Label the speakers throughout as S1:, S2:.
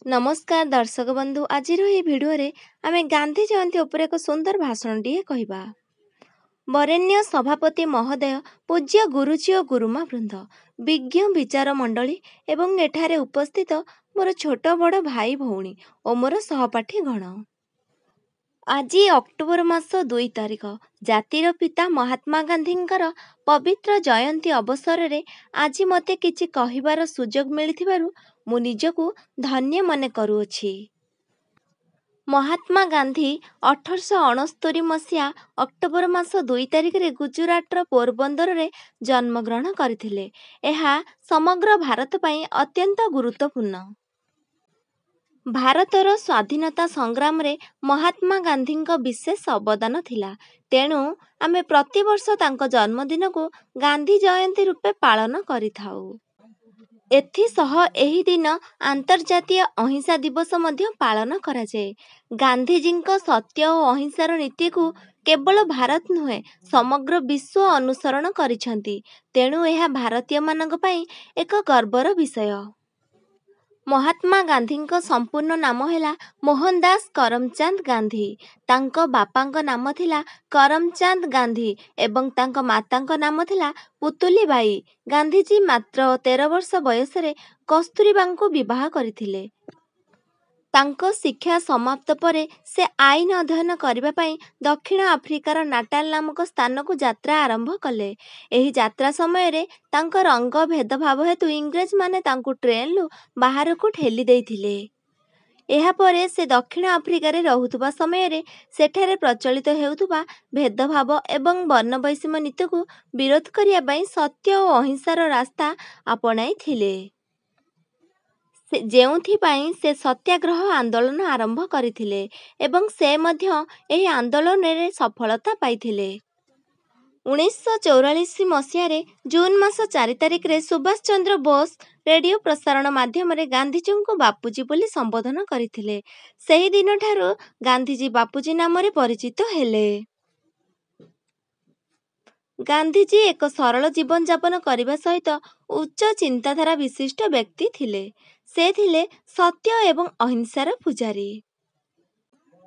S1: नमस्कार दर्शक बंधु आज भिडियो आमे गांधी जयंती उपर एक सुंदर भाषणटीए कहवा। वरेण्य सभापति महोदय, पूज्य गुरुजी और गुरुमा वृंद, विज्ञ विचार मंडली एवं एठारे उपस्थित मोर छोट बड़ भाई भौणी और मोर सहपाठी गण, आज अक्टोबर मास 2 तारिख जातिर पिता महात्मा गांधींकर पवित्र जयंती अवसर में आज मते किछि कहिबार सुजोग मिलिथिबारु मु निजकु धन्य मने करूअछि। महात्मा गांधी 1869 मसीहा अक्टोबर मास 2 तारिख रे गुजरातर पोरबंदर रे जन्मग्रहण करथिले। एहा समग्र भारत पई अत्यंत गुरुत्वपूर्ण। भारतर स्वाधीनता संग्राम रे महात्मा गांधी विशेष अवदान थिला। तेणु आमे प्रतिवर्ष तांको जन्मदिन को गांधी जयंती रूपे पालन करिथाउ। एथिसह एही दिन अंतर्जातीय अहिंसा दिवस मध्य पालन कराଯାଏ। गांधीजींको सत्य और अहिंसार नीति को केवल भारत नुहे समग्र विश्व अनुसरण करिसंती। तेणु यह भारतीय मानक पई एक गर्वर विषय। महात्मा गांधी संपूर्ण नाम है मोहनदास करमचंद गांधी। तांको बापांको नाम थिला करमचंद गांधी एवं तांको मातांको नाम थिला पुतुली बाई। गांधीजी मात्र 13 वर्ष बयस रे कस्तूरीबांको विवाह करथिले। तांको शिक्षा समाप्त परे से आईन अध्ययन करबा पई दक्षिण आफ्रिकार नाटाल नामक स्थान को यात्रा आरंभ कले। एही यात्रा समय रे तांको रंग भेदभाव हेतु इंग्रेज माने तांको ट्रेन लु बाहर को ठेली देइथिले। एहा परे से दक्षिण आफ्रिका रे रहुतबा समय रे सेठारे प्रचलित हेउतबा भेदभाव एवं वर्णवैषम्य नीति को विरोध करिया पई सत्य और अहिंसार रास्ता अपनाई थिले। जेउथिपाई से सत्याग्रह आंदोलन आरंभ करथिले एवं से मध्य एही आंदोलन रे सफलता पाइथिले। 1944 मसीह रे जून मास 4 तारिख रे सुभाष चंद्र बोस रेडियो प्रसारण माध्यम रे गांधीजी को बापूजी बोली संबोधन करथिले। सेही दिन ठारू गांधीजी बापूजी नाम रे परिचित हेले। गांधीजी एक सरल जीवन यापन करने सहित उच्च चिंताधारा विशिष्ट व्यक्ति थिले। से थिले सत्य एवं अहिंसार पुजारी।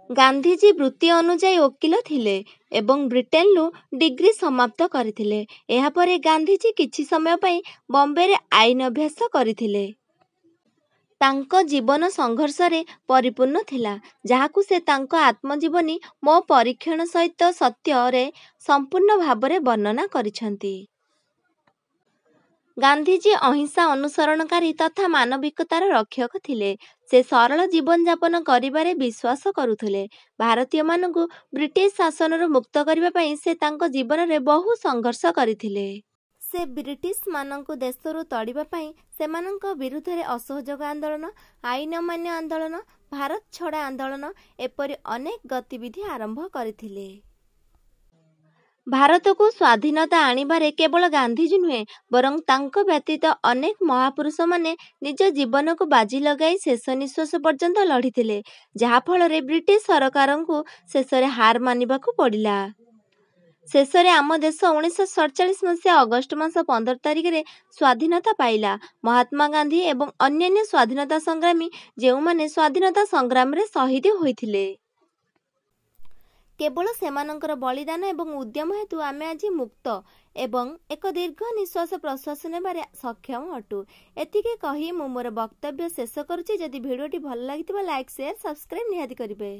S1: गांधीजी वृत्ति अनुजाई वकील थिले एवं ब्रिटेन लु डिग्री समाप्त करथिले। एहा परे गांधीजी किछि समय पई बॉम्बे रे आईन अभ्यास करथिले। तांको जीवन संघर्ष रे परिपूर्ण थिला, जहाकु से तांको आत्मजीवनी मो परीक्षण सहित सत्य रे संपूर्ण भावरे वर्णना करिसंती। गांधीजी अहिंसा अनुसरणकारी तथा मानविकतार रक्षक थिले। से सरल जीवन यापन करिबारे विश्वास करुथिले। भारतीय मानकु ब्रिटिश शासन मुक्त करबा पई से तांको जीवन रे बहु संघर्ष करिथिले। से ब्रिटिश मानकु देशरु तड़िबा पई सेमानंक विरुद्ध रे असहयोग आंदोलन, आईन अमान्य आंदोलन, भारत छड़ा आंदोलन एपरि अनेक गतिविधि आरंभ करथिले। भारत को स्वाधीनता आनिबारे केवल गांधीजी नुहे बरं तांको व्यतीत अनेक महापुरुष माने निज जीवन को बाजी लगाई शेष निश्वास पर्यंत लड़िथिले, जहा फल रे ब्रिटिश सरकार को शेष रे हार मानिबाकू पड़िला। शेष रे आम देश 1947 मसीहा अगस्ट मास 15 तारिख रे स्वाधीनता पाइला। महात्मा गांधी एवं अन्यान्य स्वाधीनता संग्रामी जेउ माने स्वाधीनता संग्राम रे शहीद होइथिले। केवल सेमानंकर बलिदान एवं उद्यम हेतु आमे आज मुक्त एवं एक दीर्घ निश्वास प्रश्वास नेबारे सक्षम अटु। एतिके कही मु मोर वक्तव्य शेष करूछि। जदि भिडियोटी भल लागिथिबा लाइक शेयर सब्सक्राइब निहाती करिवे।